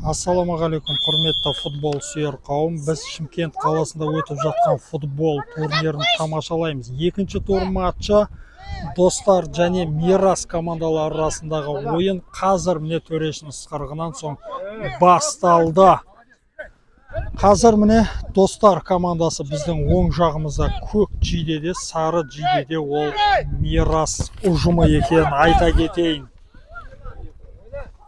Ассалаумағалейкум, құрметті футбол сүйер қауым. Біз Шымкент қаласында өтіп жатқан футбол турнирін тамашалаймыз. Екінші тур матчы Достар және Мирас командалары арасындағы ойын қазір міне төрешінің ысқырығынан соң басталды. Қазір міне Достар командасы біздің оң жағымызда көк жейдеде, сары жейдеде ол Мирас ұжымы екенін айта кетейін.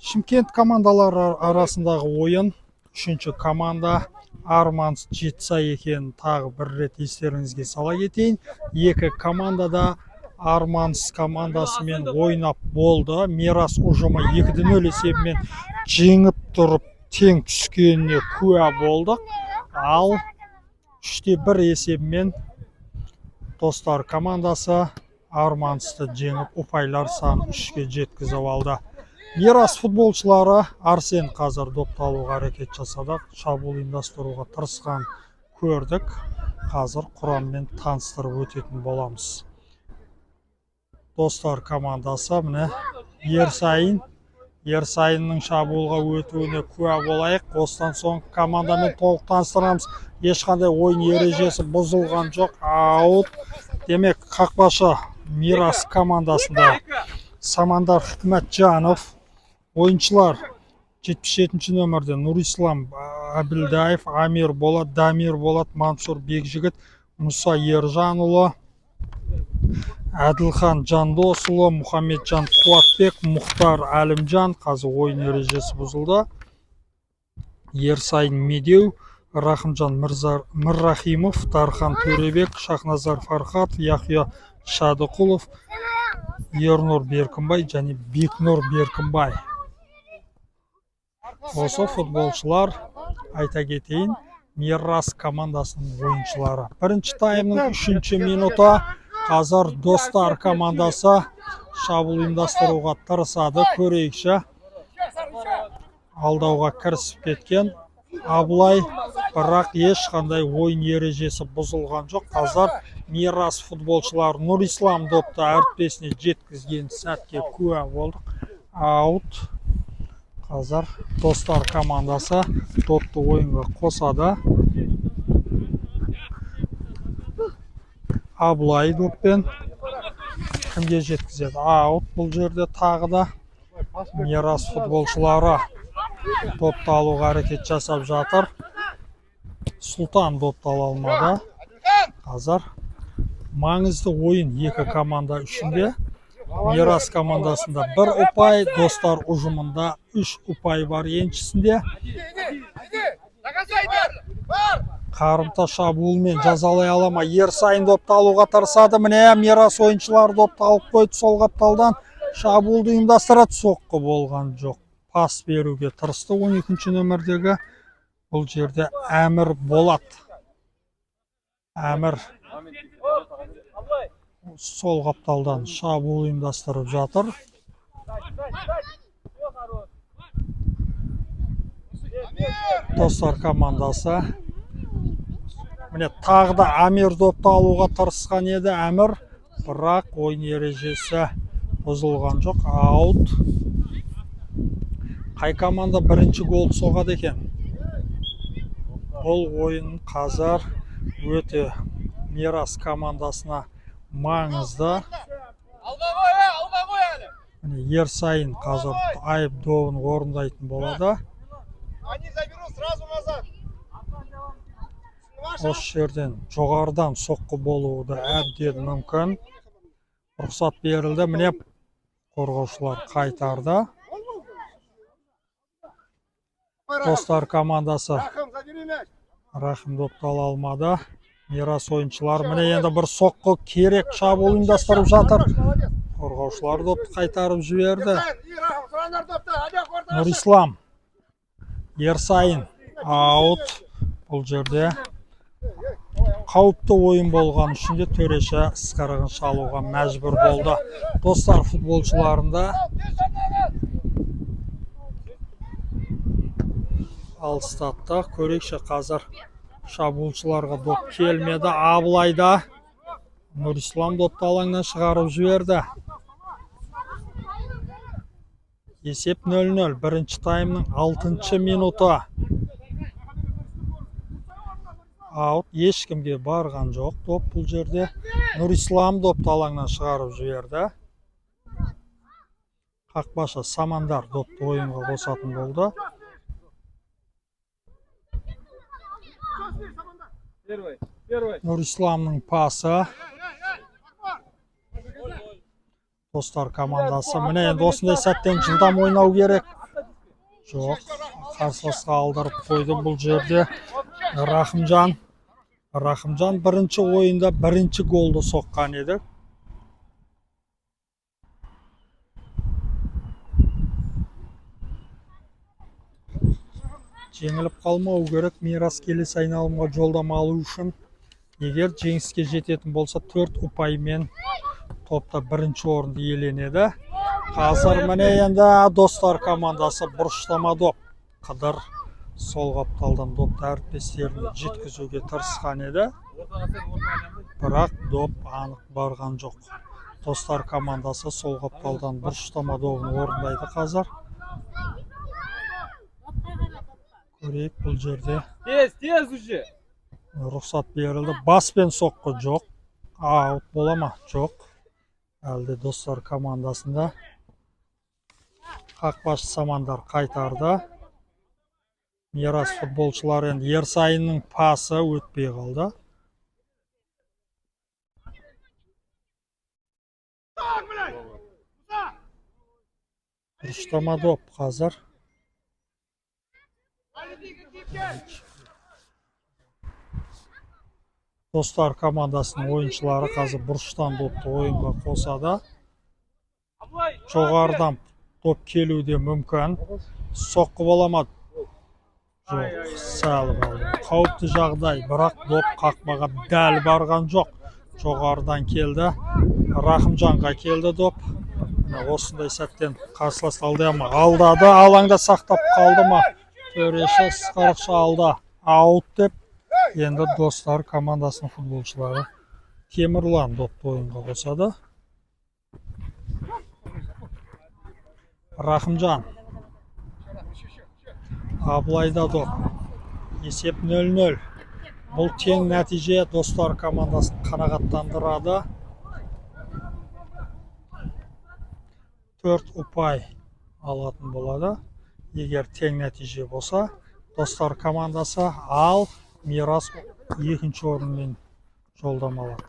Шымкент командалары арасындағы ойын, үшінші команда Арманс Жетса екенін тағы бір рет естеріңізге сала кетейін. Екі командада Арманс командасымен ойнап болды. Мирас ұжымы 2-0 есебімен жеңіп тұрып тең түскеніне куә болдық. Ал 3-1 есебімен Достар командасы Армансты жеңіп ұпайлар санын 3-ге жеткізіп алды. Мирас футболшылары Арсен қазір допты алуға әрекет жасады. Шабуыл ұйымдастыруға тырысқан көрдік. Қазір құраммен таныстырып өтетін боламыз. Достар командасы міне Ерсайынның шабуылға өтуіне куә болайық. Осыдан соң командамен толық таныстырамыз. Ешқандай ойын ережесі бұзылған жоқ. Аут. Демек, қақпашы Мирас командасында Самандар Хикматжанов. Ойыншылар 77 нөмірде Нурислам Абилдаев, Амир Болат, Дамир Болат, Мансур Бекжігіт, Мұса Ержанұлы, Әділхан Жандосұлы, Мұхаммеджан Қуатбек, Мұхтар Әлімжан. Қазір ойын ережесі бұзылды. Ерсайын Медеу, Рахымжан Міррахимов, Тархан Төребек, Шахназар Фархат, Яхия Шадықұлов, Ернұр Беркінбай және Бекнұр Беркінбай. Осы футболшылар, айта кетейін, Мирас командасының ойыншылары. Бірінші таймның 3-ші минуты. Қазір Достар командасы шабуыл ұйымдастыруға тырысады. Көрейікші. Алдауға кірісіп кеткен Абылай, бірақ ешқандай ойын ережесі бұзылған жоқ. Қазір Мирас футболшылар Нурислам допты әріптесіне жеткізген сәтке куә болдық. Аут. Қазір Достар командасы допты ойынға қосады. Абылай доппен кімге жеткізеді? Аут. Бұл жерде тағы да Мирас футболшылары допты алуға әрекет жасап жатыр. Сұлтан допты ала алмады. Қазір маңызды ойын екі команда үшінде. Мирас командасында 1 ұпай, Достар ұжымында 3 ұпай бар еншісінде. Қарымта шабуылмен жазалай алама Ерсайын допты алуға тырысады. Міне Мирас ойыншылар допты алып қойды сол қапталдан. Шабуылды ұйымдастырады, соққы болған жоқ. Пас беруге тырысты 12-ші нөмірдегі. Бұл жерде Әмір Болат. Әмір сол қапталдан шабуыл ұйымдастырып жатыр. Достар командасы. Міне тағы да Амир допты алуға тырысқан еді Әмір, бірақ ойын ережесі бұзылған жоқ. Аут. Қай команда бірінші гол соғады екен? Бұл ойын қазір өте Мирас командасына маңызды. Ерсайын қазір айып добын орындайтын болады. Осы жерден жоғарыдан соққы болуы да әбден мүмкін. Рұқсат берілді. Міне қорғаушылар қайтарды. Достар командасы Рахым допты ала алмады. Мирас ойыншылар міне енді бір соққы керек, шабуыл ұйымдастырып жатыр. Қорғаушылар допты қайтарып жіберді. Нурислам, Ерсайын, аут. Бұл жерде қауіпті ойын болған үшінде төреші ысқырығын шалуға мәжбүр болды. Достар футболшыларында алыстатты. Көрейікші қазір шабуылшыларға доп келмеді. Абылайда Нурислам допты алаңнан шығарып жіберді. Есеп 0-0. Бірінші таймның 6-шы минуты. Аут, ешкімге барған жоқ. Топ бұл жерде. Нұрислам допты алаңнан шығарып жіберді. Қақпашы Самандар допты ойынға қосатын болды. Нұрисламның пасы. Достар командасы. Міне енді осындай сәттен жылдам ойнау керек. Жоқ, қарсыласқа алдырып қойды бұл жерде. Рахымжан бірінші ойында бірінші голды соққан еді. Жеңіліп қалмау керек. Мирас келесі айналымға жолдама алу үшін. Егер жеңіске жететін болса 4 ұпаймен топта бірінші орынды иеленеді. Қазір міне енді достар командасы бұрыштама доп. Қыдыр сол қапталдан допты әріптестеріне жеткізуге тырысқан еді. Бірақ доп анық барған жоқ. Достар командасы сол қапталдан бұрыштама добын орындайды қазір. Көрейік бұл жерде. Тез уже. Рұқсат берілді. Баспен соққы жоқ. Аут бола ма? Жоқ. Әлде достар командасында. Қақпашы Самандар қайтарды. Мирас футболшылар енді Ерсайынның пасы өтпей қалды. Бұрыштама доп қазір. Достар командасының ойыншылары қазір бұрыштан допты ойынға қосады. Жоғарыдан доп келуде мүмкін. Соққы боламады. Жоқ, сәл қалды. Қауіпті жағдай, бірақ доп қақпаға дәл барған жоқ. Жоғарыдан келді. Рахымжанға келді доп. Осындай сәттен қарсылас алдады. Алаңда сақтап қалды ма? Төреші сықырықшы алды. Аут деп. Енді достар командасының футболшылары Темірлан допты ойынға қосады. Рахымжан. Абылайда доп. Есеп 0-0. Бұл тең нәтиже достар командасын қанағаттандырады. 4 ұпай алатын болады. Егер тең нәтиже болса, достар командасы ал Мирас екінші орынмен жолдама алады.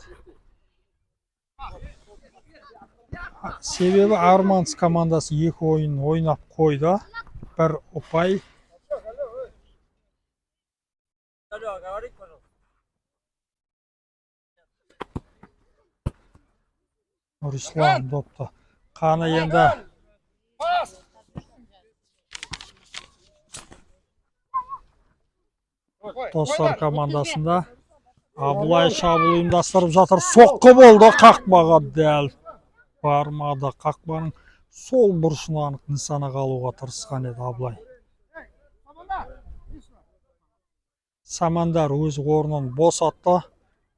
Себебі Арманс командасы 2 ойын ойнап қойды. 1 ұпай. Нұрислам допты. Қаны енді достар командасында Абылай шабуыл ұйымдастырып жатыр. Соққы болды, қақпаға дәл бармады. Қақпаның сол бұрышынан нысана қалуға тырысқан еді Абылай. Самандар өз орнын босатты.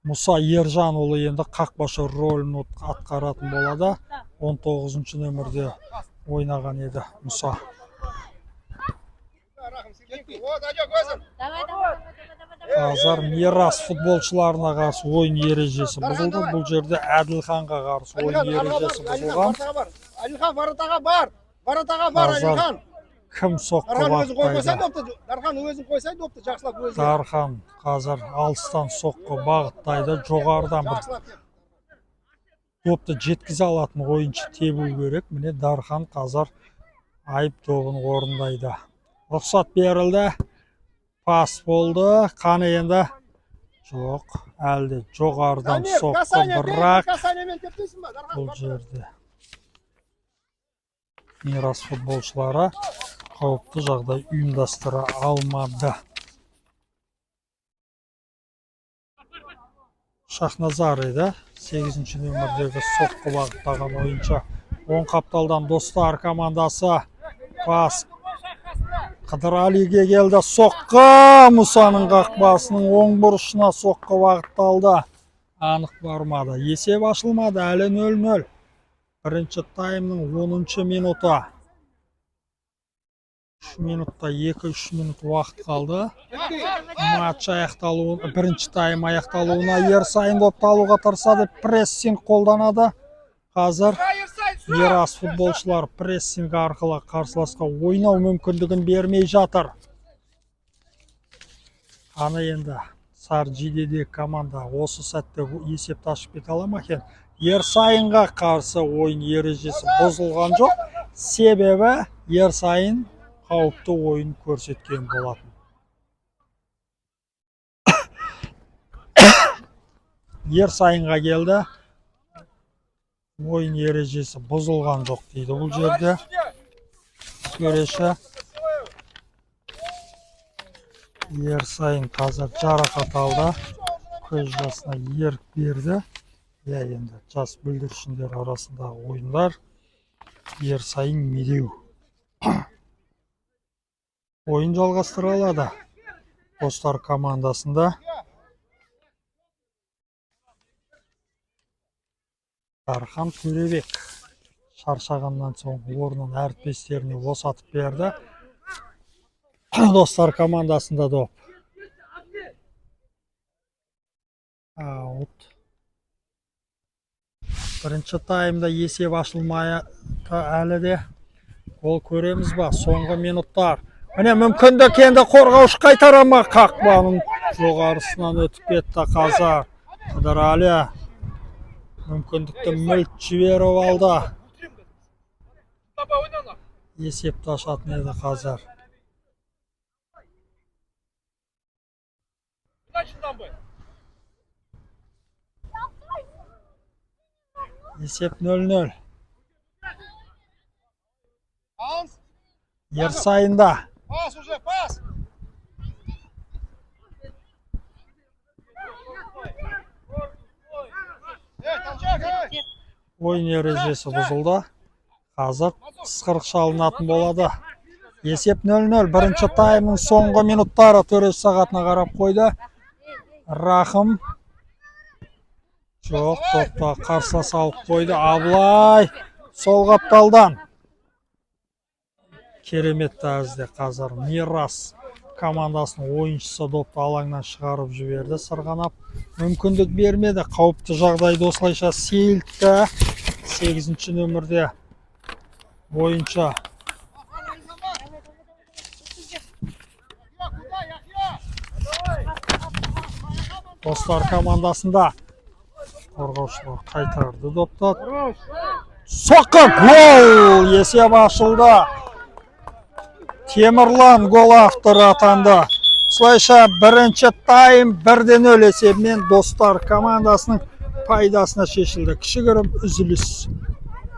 Мұса Ержанұлы енді қақпашы рөлін атқаратын болады. 19 нөмірде ойнаған еді Мұса. Қазір Мирас футболшыларына қарсы ойын ережесі бұзылды. Бұл жерде Әділханға қарсы ойын ережесі бұзылған. Әділхан Баратаға бар. Баратаға бар Әділхан. Кім соққы бағыттайды? Дархан өзін қойсай допты жақсылап өзі. Дархан қазір алыстан соққы бағыттайды. Жоғарыдан бір допты жеткізе алатын ойыншы тебу керек. Міне Дархан қазір айып добын орындайды. Рұқсат берілді. Пас болды. Қаны енді жоқ. Әлде жоғарыдан соққы, бірақ бұл жерде Мирас футболшылары қауіпті жағдай ұйымдастыра алмады. Шахназар еді. 8-ші нөмірдегі соққы бағыттаған ойыншы. Оң қапталдан достар командасы. Пас. Қыдыралиге келді. Соққы. Мұсаның қақпасының оң бұрышына соққы бағытталды. Анық бармады. Есеп ашылмады. Әлі 0-0. Бірінші таймның 10-ші минуты. 3 минутта 2-3 минут уақыт қалды. Матч аяқталуына, бірінші тайм аяқталуына Ерсайын допты алуға тырысады, прессинг қолданады. Қазір Ерас футболшылар прессинг арқылы қарсыласқа ойнау мүмкіндігін бермей жатыр. Аны енді Саржидеде команда осы сәтте есепті ашып кете ала ма екен? Ерсайынға қарсы ойын ережесі бұзылған жоқ. Себебі Ерсайын қауіпті ойын көрсеткен болатын. Ерсайынға келді. Ойын ережесі бұзылған жоқ дейді бұл жерде. Төреші Ерсайын қазір жарақат алды. Көз жасына ерік берді. Енді жас бүлдіршіндер арасындағы ойындар. Ерсайын медеу. Ойын жалғастырылады. Достар командасында. Дархан Төребек шаршағаннан соң орнын әріптестеріне босатып берді. Достар командасында доп. Аут. Бірінші таймда есеп ашылмай әлі де гол көреміз ба? Соңғы минуттар. Міне мүмкіндік енді қорғаушы қайтара ма? Қақпаның жоғарысынан өтіп кетті қазір. Қыдырәлі мүмкіндікті мүлт жіберіп алды. Есепті ашатын еді қазір. Есеп 0-0. Ерсайында. Пас уже, пас! Ойын ережесі бұзылды. Қазір ысқырық шалынатын болады. Есеп 0-0. Бірінші таймның соңғы минуттары. Төреш сағатына қарап қойды. Рахым. Жоқ, топта қарсы салып қойды. Аблай. Сол қапталдан. Керемет тәрізде қазір Мирас командасының ойыншысы допты алаңнан шығарып жіберді. Сырғанап мүмкіндік бермеді. Қауіпті жағдайды осылайша сейілтті. 8-ші нөмірде ойыншы. Достар командасында қорғаушылар қайтарды допты. Соққы гол! Есеп ашылды. Темірлан гол авторы атанды. Осылайша бірінші тайм 1-0 есебімен Достар командасының пайдасына шешілді. Кішігірім үзіліс.